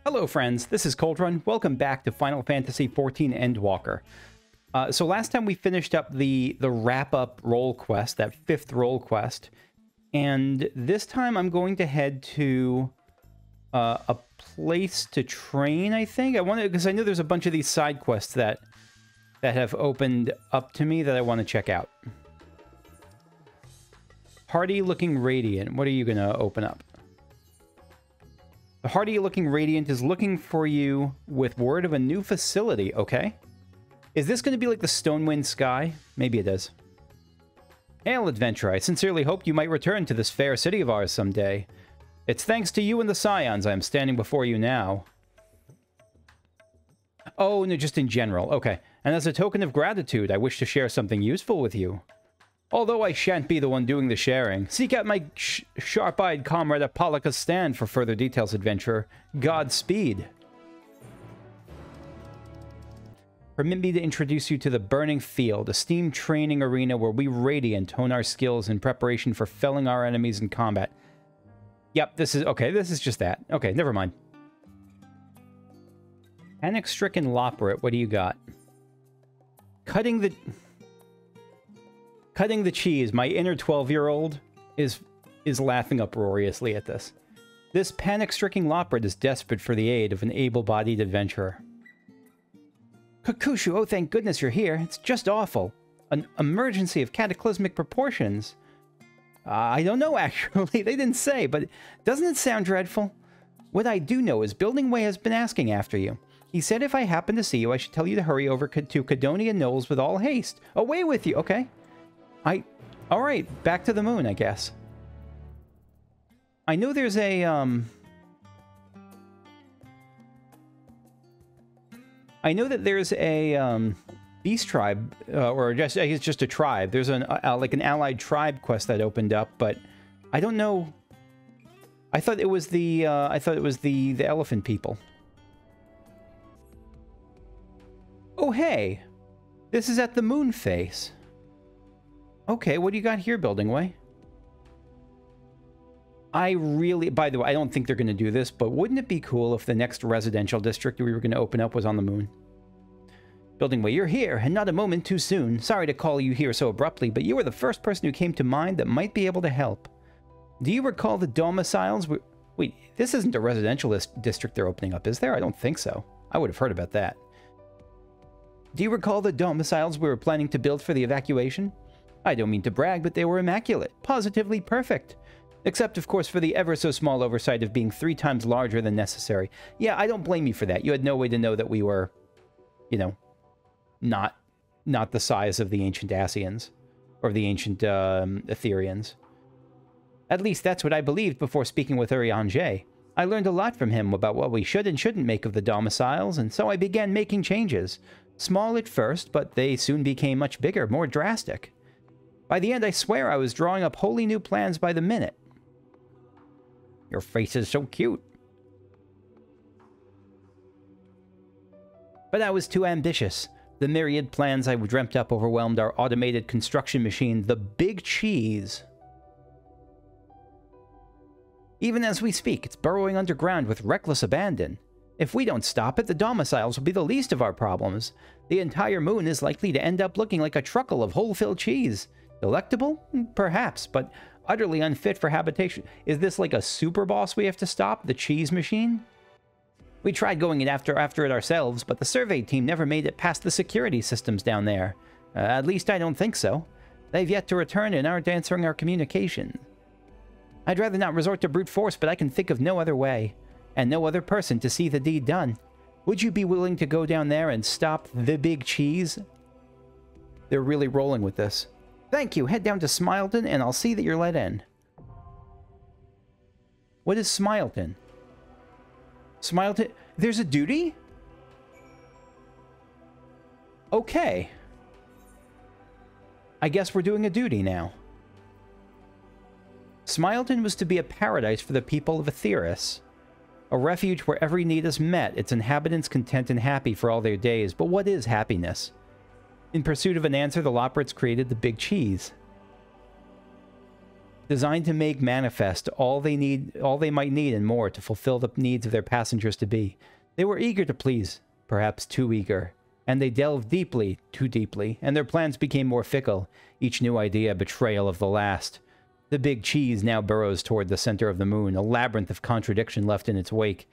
Hello friends, this is Coldrun. Welcome back to Final Fantasy XIV Endwalker. So last time we finished up the wrap-up role quest, that 5th role quest, and this time I'm going to head to a place to train, I think. Because I know there's a bunch of these side quests that have opened up to me that I want to check out. Hardy-looking Radiant. What are you going to open up? The hardy-looking Radiant is looking for you with word of a new facility, okay? Is this going to be like the Stonewind Sky? Maybe it is. Hail, adventurer. I sincerely hope you might return to this fair city of ours someday. It's thanks to you and the Scions I am standing before you now. Oh, no, just in general. Okay. And as a token of gratitude, I wish to share something useful with you. Although I shan't be the one doing the sharing, seek out my sharp-eyed comrade at Polika's stand for further details, adventurer. Godspeed. Permit me to introduce you to the Burning Field, a steam training arena where we Radiant hone our skills in preparation for felling our enemies in combat. Yep, this is... Okay, this is just that. Okay, never mind. Panic-stricken Loperate, what do you got? Cutting the cheese. My inner 12-year-old is laughing uproariously at this. This panic-stricken Loperate is desperate for the aid of an able-bodied adventurer. Kakushu, oh thank goodness you're here. It's just awful. An emergency of cataclysmic proportions. I don't know, actually. They didn't say, but doesn't it sound dreadful? What I do know is Building Way has been asking after you. He said if I happen to see you, I should tell you to hurry over to Cadonia Knolls with all haste. Away with you, okay? Alright, back to the moon, I guess. I know there's a, I know that there's a, beast tribe, or just, I guess just a tribe. There's an, like an allied tribe quest that opened up, but I don't know. I thought it was the, the elephant people. Oh, hey! This is at the moon face. Okay, what do you got here, Building Way? By the way, I don't think they're going to do this, but wouldn't it be cool if the next residential district we were going to open up was on the moon? Building Way, you're here, and not a moment too soon. Sorry to call you here so abruptly, but you were the first person who came to mind that might be able to help. Do you recall the domiciles? Wait, this isn't a residential district they're opening up, is there? I don't think so. I would have heard about that. Do you recall the domiciles we were planning to build for the evacuation? I don't mean to brag, but they were immaculate. Positively perfect. Except, of course, for the ever-so-small oversight of being 3 times larger than necessary. Yeah, I don't blame you for that. You had no way to know that we were, you know, not the size of the ancient Asians. Or the ancient Etherians. At least that's what I believed before speaking with Urianger. I learned a lot from him about what we should and shouldn't make of the domiciles, and so I began making changes. Small at first, but they soon became much bigger, more drastic. By the end, I swear I was drawing up wholly new plans by the minute. Your face is so cute. But I was too ambitious. The myriad plans I dreamt up overwhelmed our automated construction machine, the Big Cheese. Even as we speak, it's burrowing underground with reckless abandon. If we don't stop it, the domiciles will be the least of our problems. The entire moon is likely to end up looking like a truckle of hole-filled cheese. Delectable? Perhaps, but utterly unfit for habitation. Is this like a super boss we have to stop? The cheese machine? We tried going after it ourselves, but the survey team never made it past the security systems down there. At least I don't think so. They've yet to return and aren't answering our communication. I'd rather not resort to brute force, but I can think of no other way. And no other person to see the deed done. Would you be willing to go down there and stop the Big Cheese? They're really rolling with this. Thank you. Head down to Smileton, and I'll see that you're let in. What is Smileton? Smileton? There's a duty? Okay. I guess we're doing a duty now. Smileton was to be a paradise for the people of Aetheris. A refuge where every need is met, its inhabitants content and happy for all their days. But what is happiness? In pursuit of an answer, the Loperates created the Big Cheese. Designed to make manifest all they might need and more to fulfill the needs of their passengers to be. They were eager to please, perhaps too eager, and they delved deeply, too deeply, and their plans became more fickle, each new idea a betrayal of the last. The big cheese now burrows toward the center of the moon, a labyrinth of contradiction left in its wake.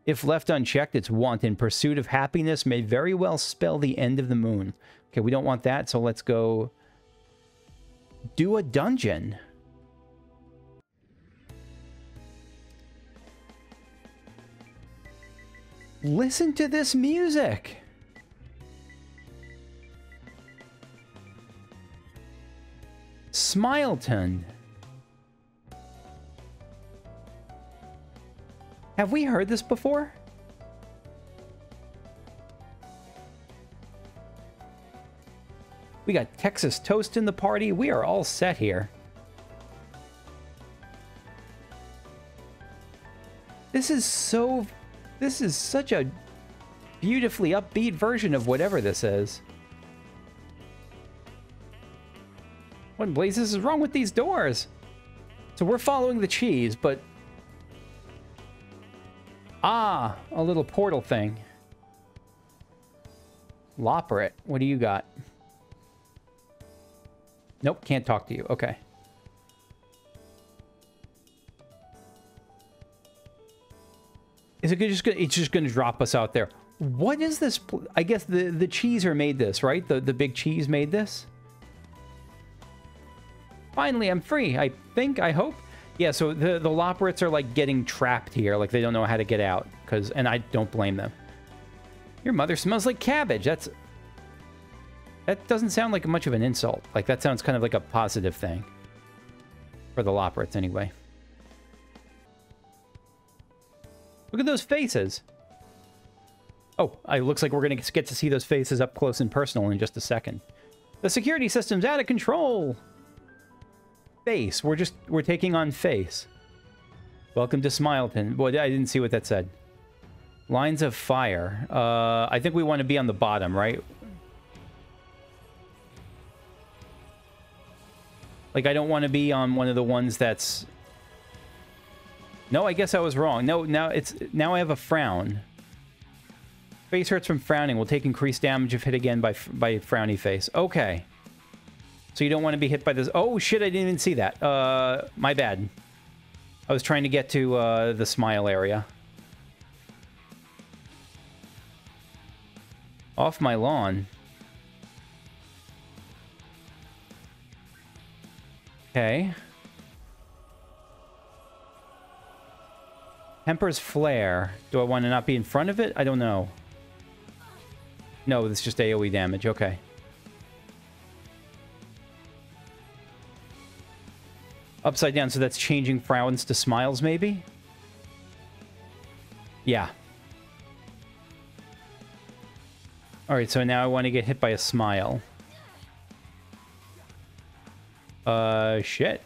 If left unchecked, its wanton pursuit of happiness may very well spell the end of the moon. Okay, we don't want that, so let's go do a dungeon. Listen to this music. Smileton. Have we heard this before? We got Texas Toast in the party. We are all set here. This is such a beautifully upbeat version of whatever this is. What in blazes is wrong with these doors? So we're following the cheese, but... Ah, a little portal thing. Loperet, what do you got? Nope, can't talk to you. Okay. Is it just gonna, it's just going to drop us out there? What is this? I guess the cheeser made this, right? The big cheese made this? Finally, I'm free. I think, I hope. Yeah, so the Loperets are like getting trapped here. Like they don't know how to get out. And I don't blame them. Your mother smells like cabbage. That doesn't sound like much of an insult. Like that sounds kind of like a positive thing. For the Loperets anyway. Look at those faces. Oh, it looks like we're going to get to see those faces up close and personal in just a second. The security system's out of control. Face. We're taking on face. Welcome to Smileton. Well, I didn't see what that said. Lines of fire. I think we want to be on the bottom, right? Like, I don't want to be on one of the ones that's... No, I guess I was wrong. No, now I have a frown. Face hurts from frowning. Will take increased damage if hit again by frowny face. Okay. So you don't want to be hit by this. Oh, shit, I didn't even see that. My bad. I was trying to get to the smile area. Off my lawn. Okay. Temper's Flare. Do I want to not be in front of it? I don't know. No, it's just AoE damage. Okay. Upside down, so that's changing frowns to smiles, maybe? Yeah. Alright, so now I want to get hit by a smile. Shit.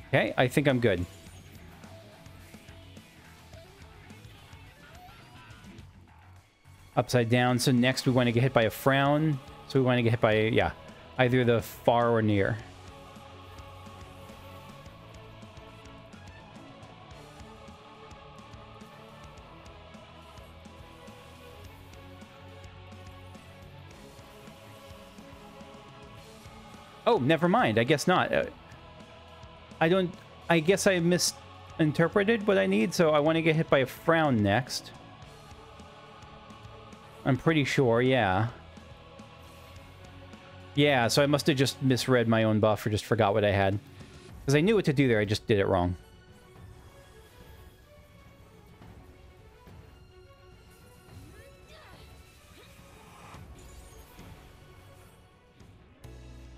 Okay, I think I'm good. Upside down, so next we want to get hit by a frown. So we want to get hit by, yeah, either the far or near. Oh, never mind. I guess not. I guess I misinterpreted what I need, so I want to get hit by a frown next. I'm pretty sure, yeah. Yeah, so I must have just misread my own buff or just forgot what I had. Because I knew what to do there, I just did it wrong.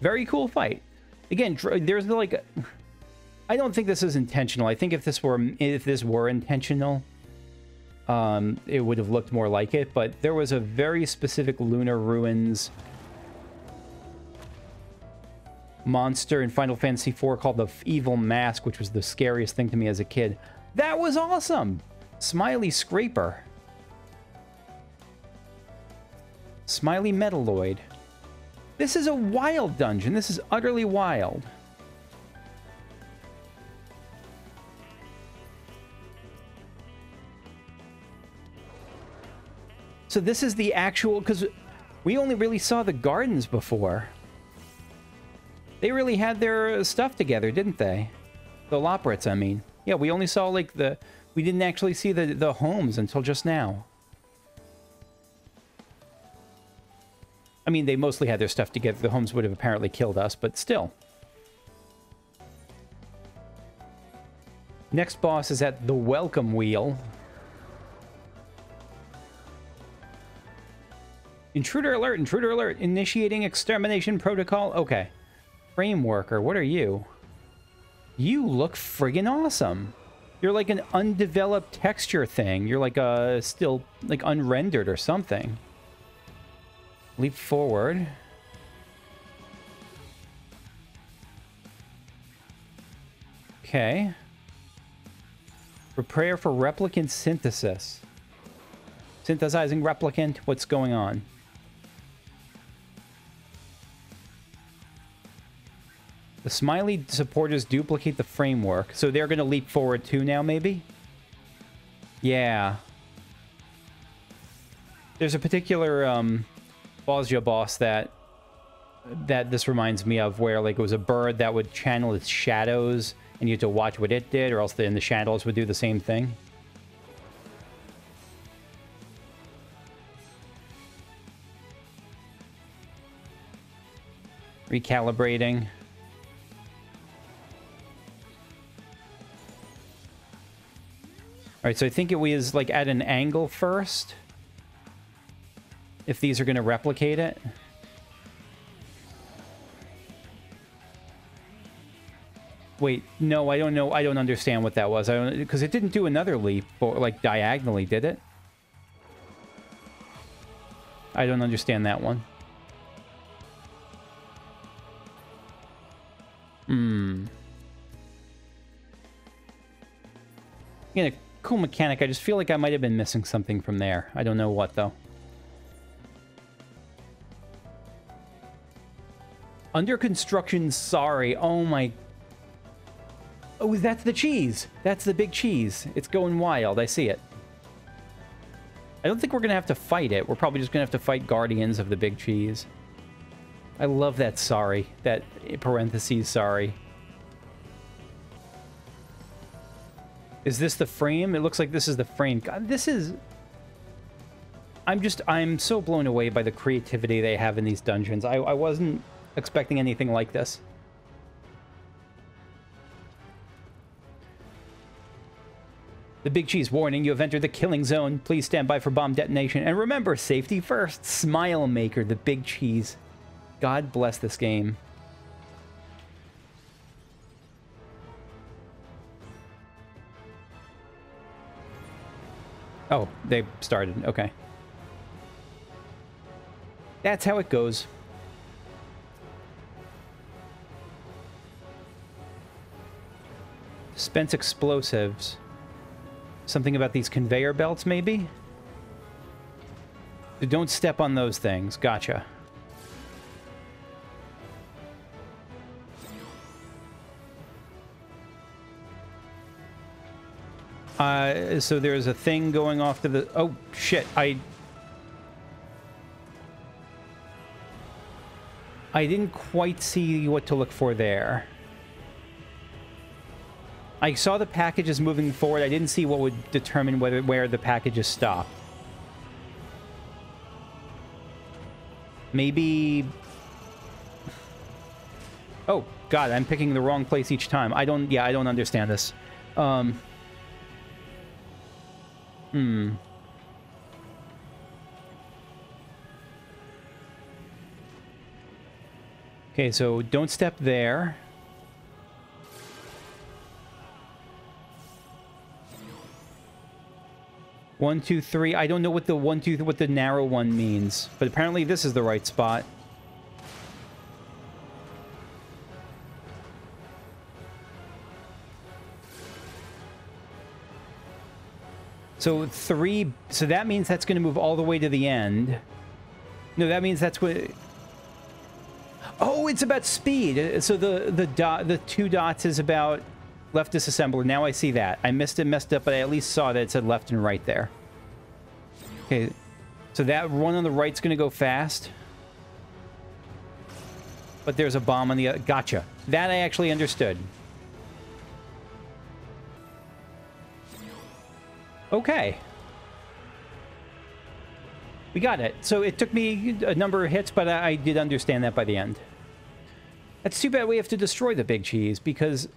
Very cool fight. Again, there's like... I don't think this is intentional. I think if this were intentional, it would have looked more like it. But there was a very specific Lunar Ruins monster in Final Fantasy IV called the Evil Mask, which was the scariest thing to me as a kid. That was awesome! Smiley Scraper. Smiley Metalloid. This is a wild dungeon. This is utterly wild. So this is the actual... Because we only really saw the gardens before. They really had their stuff together, didn't they? The Loporits, I mean. Yeah, we only saw, like, the... We didn't actually see the homes until just now. I mean, they mostly had their stuff together. The homes would have apparently killed us, but still. Next boss is at the Welcome Wheel. Intruder alert, intruder alert. Initiating extermination protocol. Okay. Frameworker, what are you? You look friggin' awesome. You're like an undeveloped texture thing. You're like still like unrendered or something. Leap forward. Okay. Prepare for replicant synthesis. Synthesizing replicant. What's going on? The Smiley supporters duplicate the framework. So they're going to leap forward too now, maybe? Yeah. There's a particular Bosja boss that this reminds me of, where like it was a bird that would channel its shadows and you had to watch what it did, or else the shadows would do the same thing. Recalibrating. Alright, so I think it was like at an angle first. If these are going to replicate it. Wait, no, I don't know. I don't understand what that was. I don't, because it didn't do another leap, or like diagonally, did it? I don't understand that one. Again, a cool mechanic. I just feel like I might have been missing something from there. I don't know what, though. Under construction, sorry. Oh my... Oh, that's the cheese. That's the big cheese. It's going wild. I see it. I don't think we're going to have to fight it. We're probably just going to have to fight guardians of the big cheese. I love that sorry. That parentheses sorry. Is this the frame? It looks like this is the frame. God, this is... I'm so blown away by the creativity they have in these dungeons. I wasn't expecting anything like this. The big cheese warning, you have entered the killing zone. Please stand by for bomb detonation. And remember, safety first. Smile Maker, the big cheese. God bless this game. Oh, they started. Okay. That's how it goes. Dispense explosives. Something about these conveyor belts, maybe? Don't step on those things. Gotcha. So there's a thing going off to the... Oh, shit. I didn't quite see what to look for there. I saw the packages moving forward. I didn't see what would determine where the packages stop. Maybe... Oh, God, I'm picking the wrong place each time. I don't understand this. Okay, so don't step there. One, two, three. I don't know what the what the narrow one means, but apparently this is the right spot. So three. So that means that's going to move all the way to the end. No, that means that's what. Oh, it's about speed. So the two dots is about left disassembler. Now I see that. I messed up, but I at least saw that it said left and right there. Okay, so that one on the right's going to go fast. But there's a bomb on the other. Gotcha. That I actually understood. Okay. We got it. So it took me a number of hits, but I did understand that by the end. That's too bad we have to destroy the big cheese, because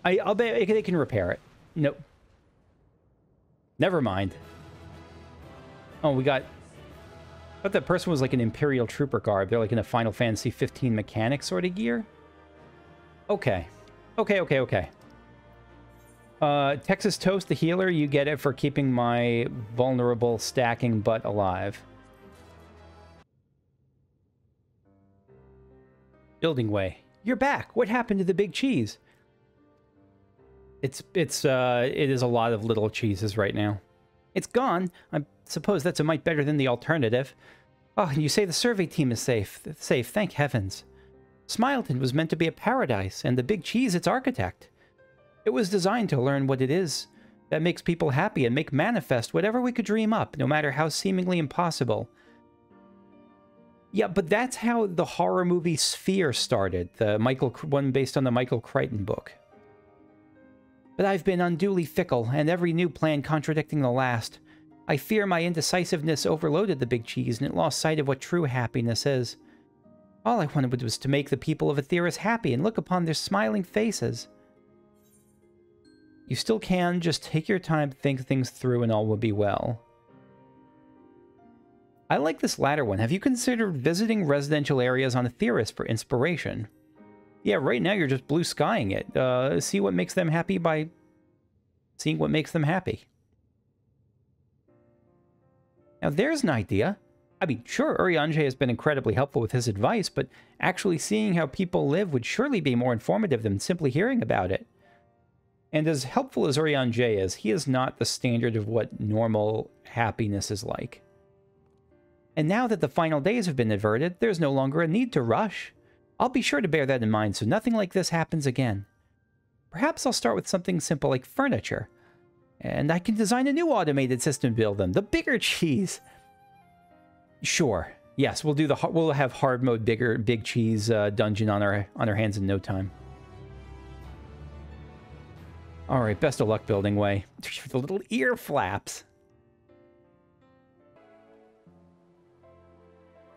I'll bet they can repair it. Nope. Never mind. Oh, we got... I thought that person was like an Imperial Trooper garb. They're like in a Final Fantasy 15 mechanic sort of gear. Okay. Okay. Texas Toast, the healer, you get it for keeping my vulnerable stacking butt alive. Building way. You're back. What happened to the big cheese? It is a lot of little cheeses right now. It's gone. I suppose that's a mite better than the alternative. Oh, and you say the survey team is safe. Safe, thank heavens. Smileton was meant to be a paradise, and the big cheese its architect. It was designed to learn what it is that makes people happy and make manifest whatever we could dream up, no matter how seemingly impossible. Yeah, but that's how the horror movie Sphere started, the one based on the Michael Crichton book. But I've been unduly fickle, and every new plan contradicting the last. I fear my indecisiveness overloaded the big cheese, and it lost sight of what true happiness is. All I wanted was to make the people of Aetheris happy and look upon their smiling faces. You still can, just take your time to think things through and all will be well. I like this latter one. Have you considered visiting residential areas on Aetheris for inspiration? Yeah, right now you're just blue skying it. See what makes them happy by seeing what makes them happy. Now there's an idea. I mean, sure, Urianger has been incredibly helpful with his advice, but actually seeing how people live would surely be more informative than simply hearing about it. And as helpful as Urianger is, he is not the standard of what normal happiness is like. And now that the final days have been averted, there's no longer a need to rush. I'll be sure to bear that in mind so nothing like this happens again. Perhaps I'll start with something simple like furniture. And I can design a new automated system to build them. The bigger cheese. Sure. Yes, we'll have hard mode big cheese dungeon on our hands in no time. All right, best of luck, Building Way. The little ear flaps.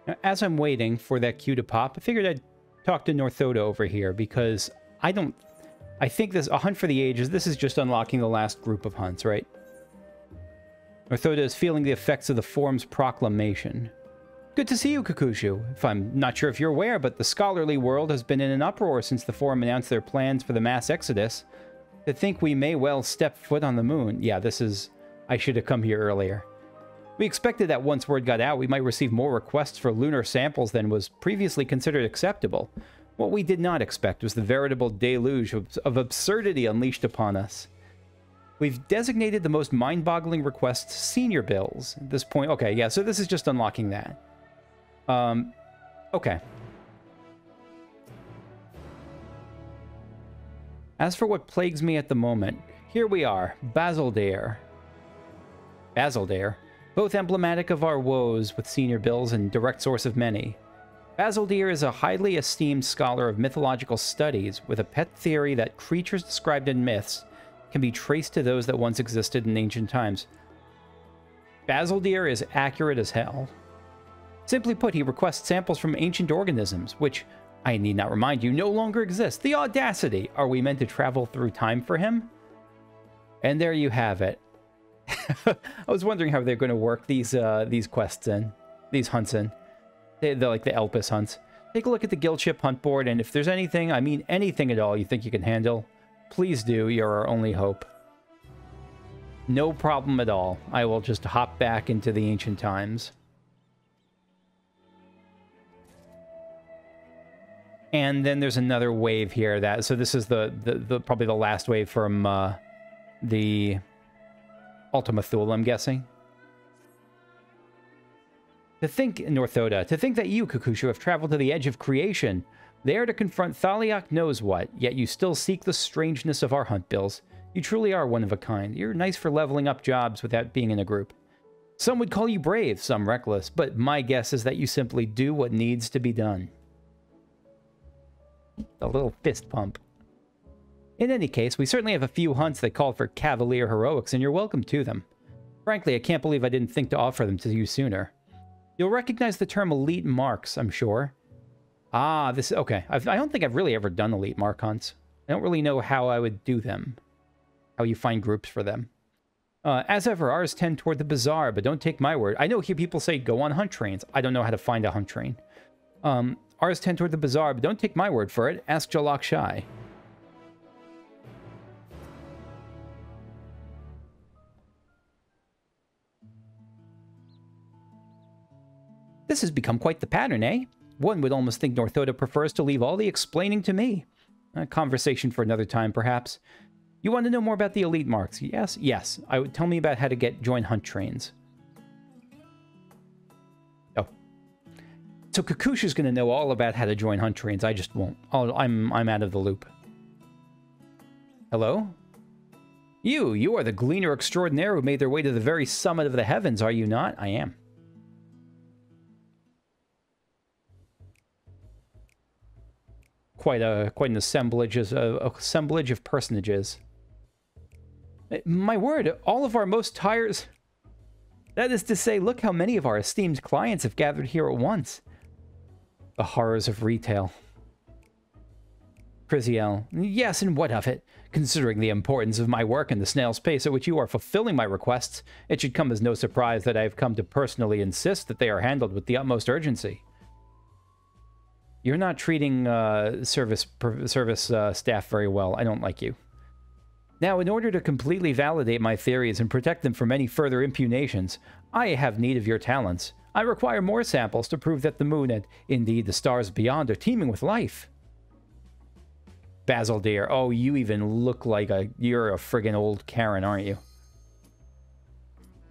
Now, as I'm waiting for that cue to pop, I figured I'd talk to Northoda over here, because I think a hunt for the ages, this is just unlocking the last group of hunts, right? Northoda is feeling the effects of the Form's proclamation. Good to see you, Kakushu. I'm not sure if you're aware, but the scholarly world has been in an uproar since the Forum announced their plans for the mass exodus. To think we may well step foot on the moon. Yeah, I should have come here earlier. We expected that once word got out, we might receive more requests for lunar samples than was previously considered acceptable. What we did not expect was the veritable deluge of absurdity unleashed upon us. We've designated the most mind-boggling requests senior bills. At this point, okay, yeah, so this is just unlocking that. Okay. As for what plagues me at the moment, here we are, Bazildare. Bazildare, both emblematic of our woes with senior bills and direct source of many. Bazildare is a highly esteemed scholar of mythological studies with a pet theory that creatures described in myths can be traced to those that once existed in ancient times. Bazildare is accurate as hell. Simply put, he requests samples from ancient organisms, which, I need not remind you, no longer exist. The audacity! Are we meant to travel through time for him? And there you have it. I was wondering how they're going to work these quests in, these hunts in. They're like the Elpis hunts. Take a look at the guild ship hunt board, and if there's anything, I mean anything at all you think you can handle, please do. You're our only hope. No problem at all. I will just hop back into the ancient times. And then there's another wave here. So this is the probably the last wave from the Ultima Thule, I'm guessing. To think, Northoda, to think that you, Kakushu, have traveled to the edge of creation. There to confront Thaliak knows what, yet you still seek the strangeness of our hunt bills. You truly are one of a kind. You're nice for leveling up jobs without being in a group. Some would call you brave, some reckless, but my guess is that you simply do what needs to be done. A little fist pump. In any case, we certainly have a few hunts that call for cavalier heroics, and you're welcome to them. Frankly, I can't believe I didn't think to offer them to you sooner. You'll recognize the term elite marks, I'm sure. Ah, this... Okay, I don't think I've really ever done elite mark hunts. I don't really know how I would do them. How you find groups for them. As ever, ours tend toward the bizarre, but don't take my word. I know here people say go on hunt trains. I don't know how to find a hunt train. Ours tend toward the bizarre, but don't take my word for it. Ask Jalak Shai. This has become quite the pattern, eh? One would almost think Northoda prefers to leave all the explaining to me. A conversation for another time, perhaps. You want to know more about the elite marks? Yes? Yes. Tell me about how to join hunt trains. Oh. So Kakusha's going to know all about how to join hunt trains. I just won't. I'm out of the loop. Hello? You are the gleaner extraordinaire who made their way to the very summit of the heavens, are you not? I am. Quite an assemblage of personages. My word, all of our most tires... That is to say, look how many of our esteemed clients have gathered here at once. The horrors of retail. Kriziel, yes, and what of it? Considering the importance of my work and the snail's pace at which you are fulfilling my requests, it should come as no surprise that I have come to personally insist that they are handled with the utmost urgency. You're not treating service staff very well. I don't like you. Now, in order to completely validate my theories and protect them from any further impugnations, I have need of your talents. I require more samples to prove that the moon and, indeed, the stars beyond are teeming with life. Basil dear, oh, you even look like you're a friggin' old Karen, aren't you?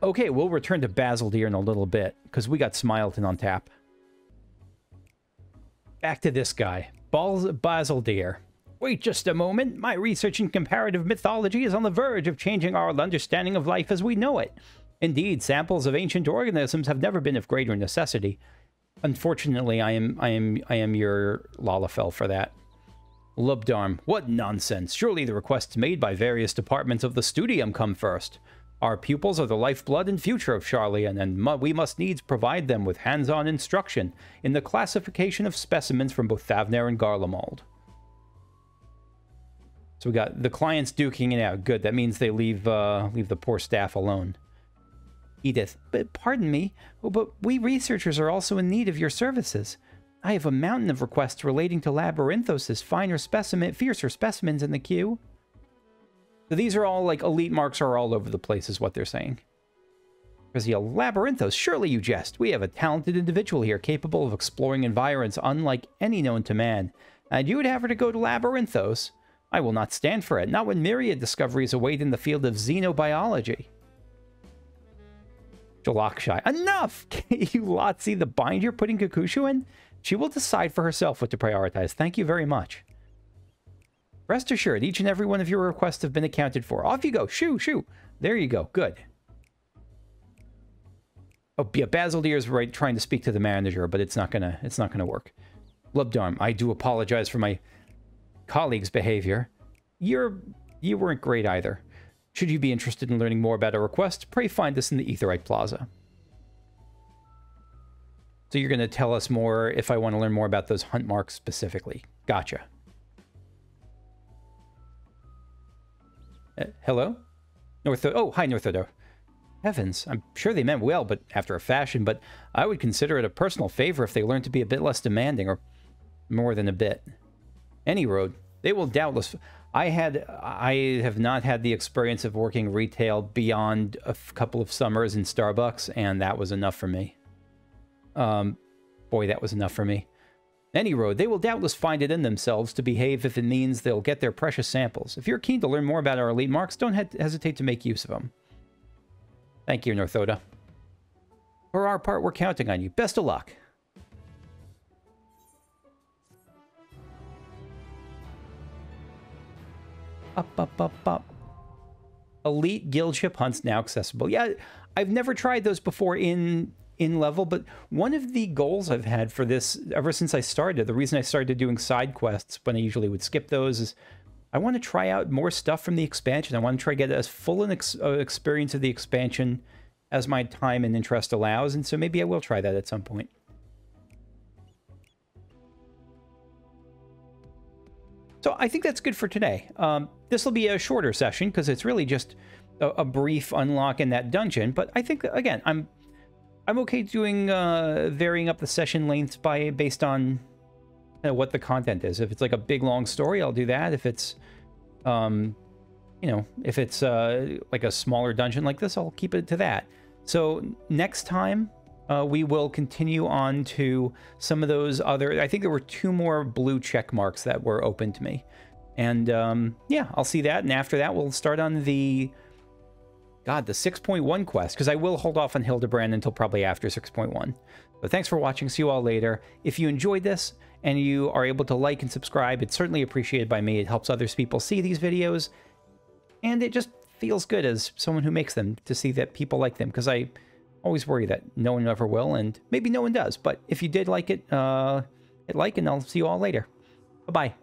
Okay, we'll return to Basil dear in a little bit, because we got Smileton on tap. Back to this guy, Basil dear. Wait just a moment. My research in comparative mythology is on the verge of changing our understanding of life as we know it. Indeed, samples of ancient organisms have never been of greater necessity. Unfortunately, I am your Lalafell for that. Lubdarm, what nonsense. Surely the requests made by various departments of the studium come first. Our pupils are the lifeblood and future of Charlian, and we must needs provide them with hands-on instruction in the classification of specimens from both Thavner and Garlemald. So we got the clients duking it out. Good, that means they leave the poor staff alone. Edith, but pardon me, but we researchers are also in need of your services. I have a mountain of requests relating to Labyrinthos' fiercer specimens in the queue. So these are all, like, elite marks are all over the place, is what they're saying. Because, yeah, Labyrinthos, surely you jest. We have a talented individual here capable of exploring environs unlike any known to man. And you would have her to go to Labyrinthos? I will not stand for it, not when myriad discoveries await in the field of xenobiology. Jalakshai, enough! You lot see the bind you're putting Kakushu in? She will decide for herself what to prioritize. Thank you very much. Rest assured, each and every one of your requests have been accounted for. Off you go. Shoo, shoo. There you go. Good. Oh, yeah, Basil Deer's right trying to speak to the manager, but it's not gonna work. Lubdarm, I do apologize for my colleague's behavior. You weren't great either. Should you be interested in learning more about a request, pray find us in the Aetheryte Plaza. So you're going to tell us more if I want to learn more about those hunt marks specifically. Gotcha. Hello? Oh, hi, Northodo. Heavens, I'm sure they meant well, but after a fashion, but I would consider it a personal favor if they learned to be a bit less demanding, or more than a bit. Any road, they will doubtless... I have not had the experience of working retail beyond a couple of summers in Starbucks, and that was enough for me. Boy, that was enough for me. Any road, they will doubtless find it in themselves to behave if it means they'll get their precious samples. If you're keen to learn more about our elite marks, don't hesitate to make use of them. Thank you, Northoda. For our part, we're counting on you. Best of luck. Up, up, up, up. Elite guild ship hunts now accessible. Yeah, I've never tried those before in level, but one of the goals I've had for this ever since I started, the reason I started doing side quests when I usually would skip those, is I want to try out more stuff from the expansion. I want to try to get as full an experience of the expansion as my time and interest allows, and so maybe I will try that at some point. So I think that's good for today. This will be a shorter session because it's really just a brief unlock in that dungeon, but I think, again, I'm okay doing varying up the session lengths based on what the content is. If it's like a big long story, I'll do that. If it's you know, if it's like a smaller dungeon like this, I'll keep it to that. So next time we will continue on to some of those other, I think there were 2 more blue check marks that were open to me, and yeah, I'll see that, and after that we'll start on the 6.1 quest, because I will hold off on Hildebrand until probably after 6.1. But thanks for watching. See you all later. If you enjoyed this and you are able to like and subscribe, it's certainly appreciated by me. It helps other people see these videos, and it just feels good as someone who makes them to see that people like them, because I always worry that no one ever will, and maybe no one does. But if you did like it, hit like, and I'll see you all later. Bye-bye.